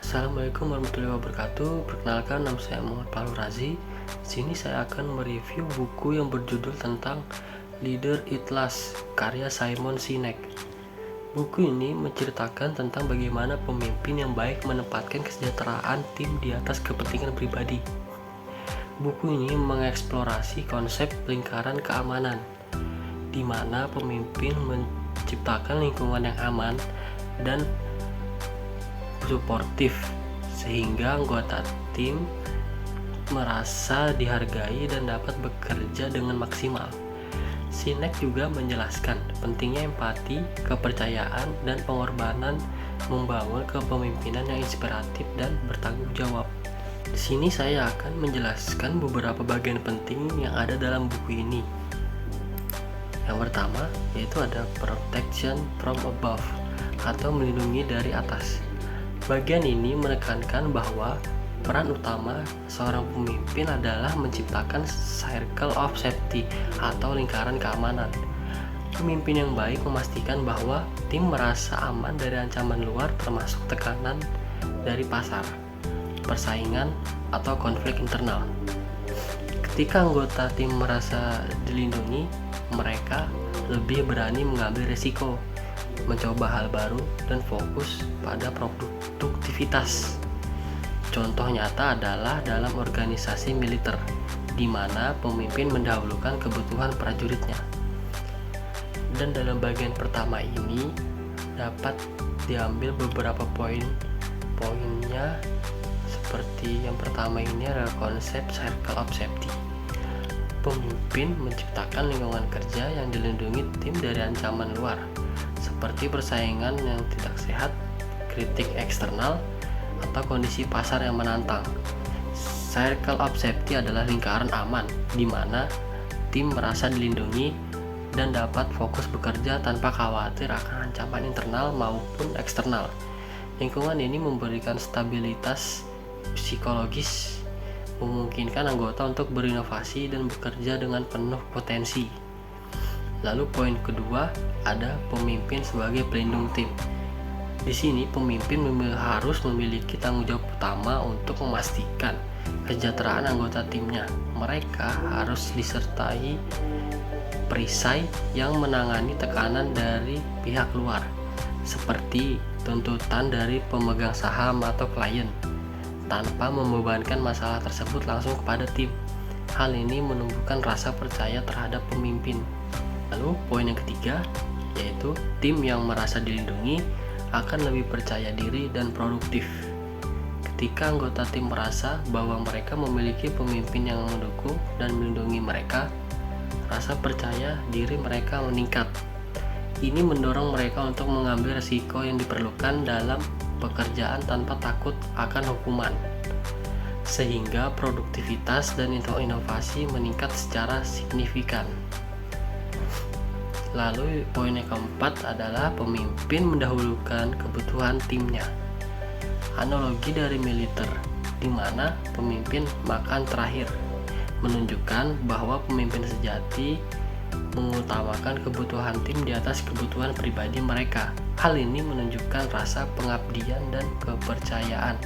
Assalamualaikum warahmatullahi wabarakatuh. Perkenalkan, nama saya Muhammad Fahru Razi. Di sini saya akan mereview buku yang berjudul tentang Leader It Lasts, karya Simon Sinek. Buku ini menceritakan tentang bagaimana pemimpin yang baik menempatkan kesejahteraan tim di atas kepentingan pribadi. Buku ini mengeksplorasi konsep lingkaran keamanan, di mana pemimpin menciptakan lingkungan yang aman dan suportif sehingga anggota tim merasa dihargai dan dapat bekerja dengan maksimal. Sinek juga menjelaskan pentingnya empati, kepercayaan, dan pengorbanan membangun kepemimpinan yang inspiratif dan bertanggung jawab. Di sini saya akan menjelaskan beberapa bagian penting yang ada dalam buku ini. Yang pertama yaitu ada protection from above atau melindungi dari atas. Bagian ini menekankan bahwa peran utama seorang pemimpin adalah menciptakan circle of safety atau lingkaran keamanan. Pemimpin yang baik memastikan bahwa tim merasa aman dari ancaman luar termasuk tekanan dari pasar, persaingan, atau konflik internal. Ketika anggota tim merasa dilindungi, mereka lebih berani mengambil risiko, mencoba hal baru, dan fokus pada produktivitas. Contoh nyata adalah dalam organisasi militer, di mana pemimpin mendahulukan kebutuhan prajuritnya. Dan dalam bagian pertama ini dapat diambil beberapa poinnya, seperti yang pertama ini adalah konsep circle of safety. Pemimpin menciptakan lingkungan kerja yang dilindungi tim dari ancaman luar, seperti persaingan yang tidak sehat, kritik eksternal, atau kondisi pasar yang menantang. Circle of safety adalah lingkaran aman, di mana tim merasa dilindungi dan dapat fokus bekerja tanpa khawatir akan ancaman internal maupun eksternal. Lingkungan ini memberikan stabilitas psikologis, memungkinkan anggota untuk berinovasi dan bekerja dengan penuh potensi. Lalu poin kedua ada pemimpin sebagai pelindung tim. Di sini pemimpin harus memiliki tanggung jawab utama untuk memastikan kesejahteraan anggota timnya. Mereka harus disertai perisai yang menangani tekanan dari pihak luar, seperti tuntutan dari pemegang saham atau klien, tanpa membebankan masalah tersebut langsung kepada tim. Hal ini menumbuhkan rasa percaya terhadap pemimpin. Lalu poin yang ketiga yaitu tim yang merasa dilindungi akan lebih percaya diri dan produktif. Ketika anggota tim merasa bahwa mereka memiliki pemimpin yang mendukung dan melindungi mereka, rasa percaya diri mereka meningkat. Ini mendorong mereka untuk mengambil risiko yang diperlukan dalam pekerjaan tanpa takut akan hukuman, sehingga produktivitas dan inovasi meningkat secara signifikan. Lalu poin yang keempat adalah pemimpin mendahulukan kebutuhan timnya. Analogi dari militer, di mana pemimpin makan terakhir, menunjukkan bahwa pemimpin sejati mengutamakan kebutuhan tim di atas kebutuhan pribadi mereka. Hal ini menunjukkan rasa pengabdian dan kepercayaan,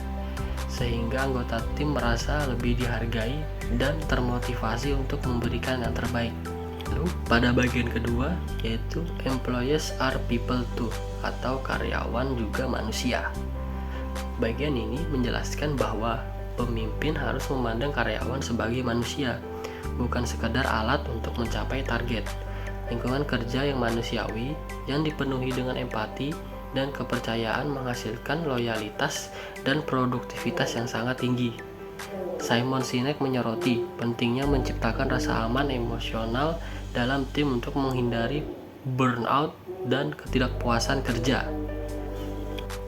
sehingga anggota tim merasa lebih dihargai dan termotivasi untuk memberikan yang terbaik. Lalu pada bagian kedua yaitu employees are people too, atau karyawan juga manusia. Bagian ini menjelaskan bahwa pemimpin harus memandang karyawan sebagai manusia, bukan sekedar alat untuk mencapai target. Lingkungan kerja yang manusiawi yang dipenuhi dengan empati dan kepercayaan menghasilkan loyalitas dan produktivitas yang sangat tinggi. Simon Sinek menyoroti pentingnya menciptakan rasa aman emosional dalam tim untuk menghindari burnout dan ketidakpuasan kerja.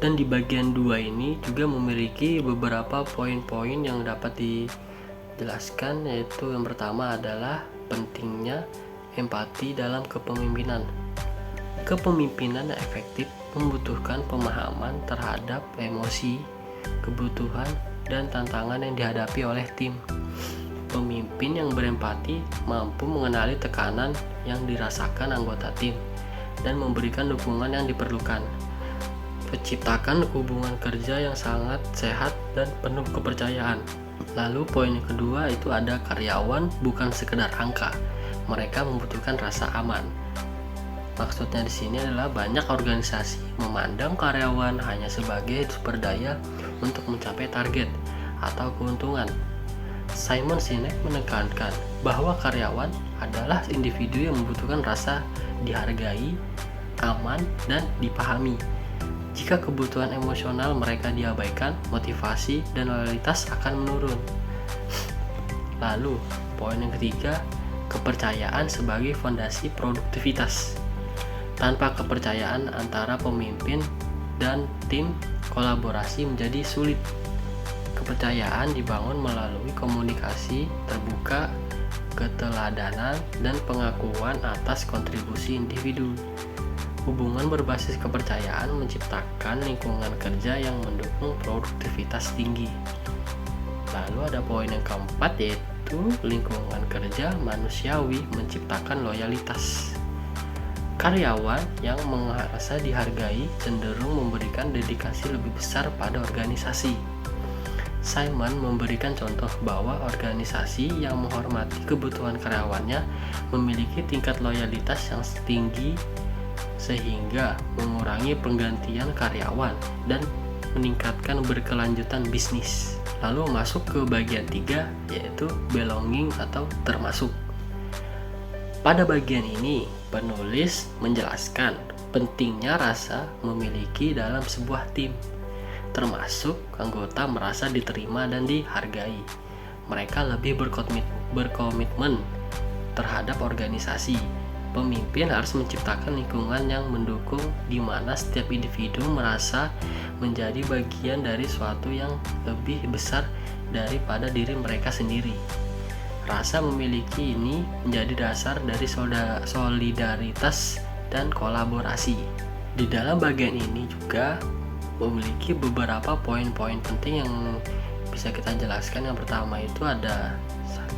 Dan di bagian 2 ini juga memiliki beberapa poin-poin yang dapat dijelaskan, yaitu yang pertama adalah pentingnya empati dalam kepemimpinan. Kepemimpinan yang efektif membutuhkan pemahaman terhadap emosi, kebutuhan, dan tantangan yang dihadapi oleh tim. Pemimpin yang berempati mampu mengenali tekanan yang dirasakan anggota tim dan memberikan dukungan yang diperlukan. menciptakan hubungan kerja yang sangat sehat dan penuh kepercayaan. Lalu poin yang kedua itu ada karyawan bukan sekedar angka. Mereka membutuhkan rasa aman. Maksudnya di sini adalah banyak organisasi memandang karyawan hanya sebagai sumber daya untuk mencapai target atau keuntungan. Simon Sinek menekankan bahwa karyawan adalah individu yang membutuhkan rasa dihargai, aman, dan dipahami. Jika kebutuhan emosional mereka diabaikan, motivasi dan loyalitas akan menurun. Lalu, poin yang ketiga, kepercayaan sebagai fondasi produktivitas. Tanpa kepercayaan antara pemimpin dan tim, kolaborasi menjadi sulit. Kepercayaan dibangun melalui komunikasi terbuka, keteladanan, dan pengakuan atas kontribusi individu. Hubungan berbasis kepercayaan menciptakan lingkungan kerja yang mendukung produktivitas tinggi. Lalu ada poin yang keempat, yaitu lingkungan kerja manusiawi menciptakan loyalitas. Karyawan yang merasa dihargai cenderung memberikan dedikasi lebih besar pada organisasi. Simon memberikan contoh bahwa organisasi yang menghormati kebutuhan karyawannya memiliki tingkat loyalitas yang tinggi sehingga mengurangi penggantian karyawan dan meningkatkan berkelanjutan bisnis. Lalu masuk ke bagian 3, yaitu belonging atau termasuk. Pada bagian ini, penulis menjelaskan pentingnya rasa memiliki dalam sebuah tim, termasuk anggota merasa diterima dan dihargai. Mereka lebih berkomitmen terhadap organisasi. Pemimpin harus menciptakan lingkungan yang mendukung, di mana setiap individu merasa menjadi bagian dari sesuatu yang lebih besar daripada diri mereka sendiri. Rasa memiliki ini menjadi dasar dari solidaritas dan kolaborasi. Di dalam bagian ini juga memiliki beberapa poin-poin penting yang bisa kita jelaskan. Yang pertama itu ada 1,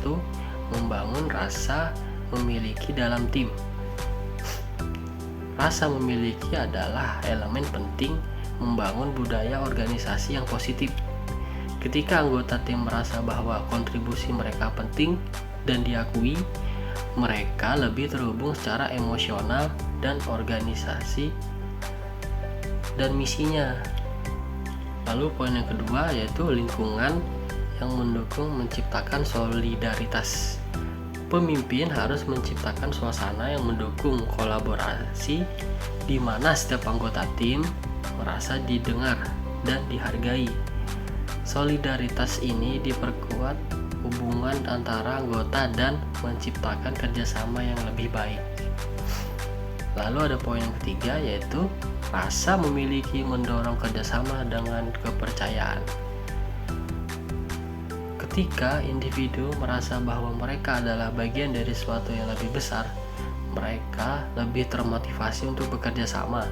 membangun rasa memiliki dalam tim. Rasa memiliki adalah elemen penting membangun budaya organisasi yang positif. Ketika anggota tim merasa bahwa kontribusi mereka penting dan diakui, mereka lebih terhubung secara emosional dan organisasi dan misinya. Lalu poin yang kedua yaitu lingkungan yang mendukung menciptakan solidaritas. Pemimpin harus menciptakan suasana yang mendukung kolaborasi di mana setiap anggota tim merasa didengar dan dihargai. Solidaritas ini diperkuat hubungan antara anggota dan menciptakan kerjasama yang lebih baik. Lalu ada poin yang ketiga yaitu rasa memiliki mendorong kerjasama dengan kepercayaan. Ketika individu merasa bahwa mereka adalah bagian dari sesuatu yang lebih besar, mereka lebih termotivasi untuk bekerja sama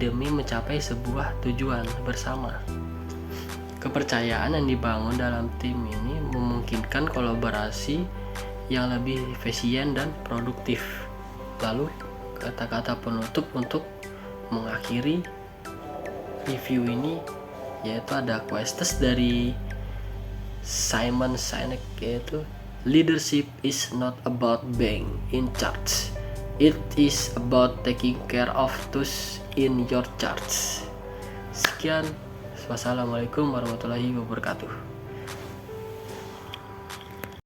demi mencapai sebuah tujuan bersama. Kepercayaan yang dibangun dalam tim ini memungkinkan kolaborasi yang lebih efisien dan produktif. Lalu kata-kata penutup untuk mengakhiri review ini yaitu ada quotes dari Simon Sinek, yaitu leadership is not about being in charge, it is about taking care of those in your charge. Sekian, wassalamualaikum warahmatullahi wabarakatuh.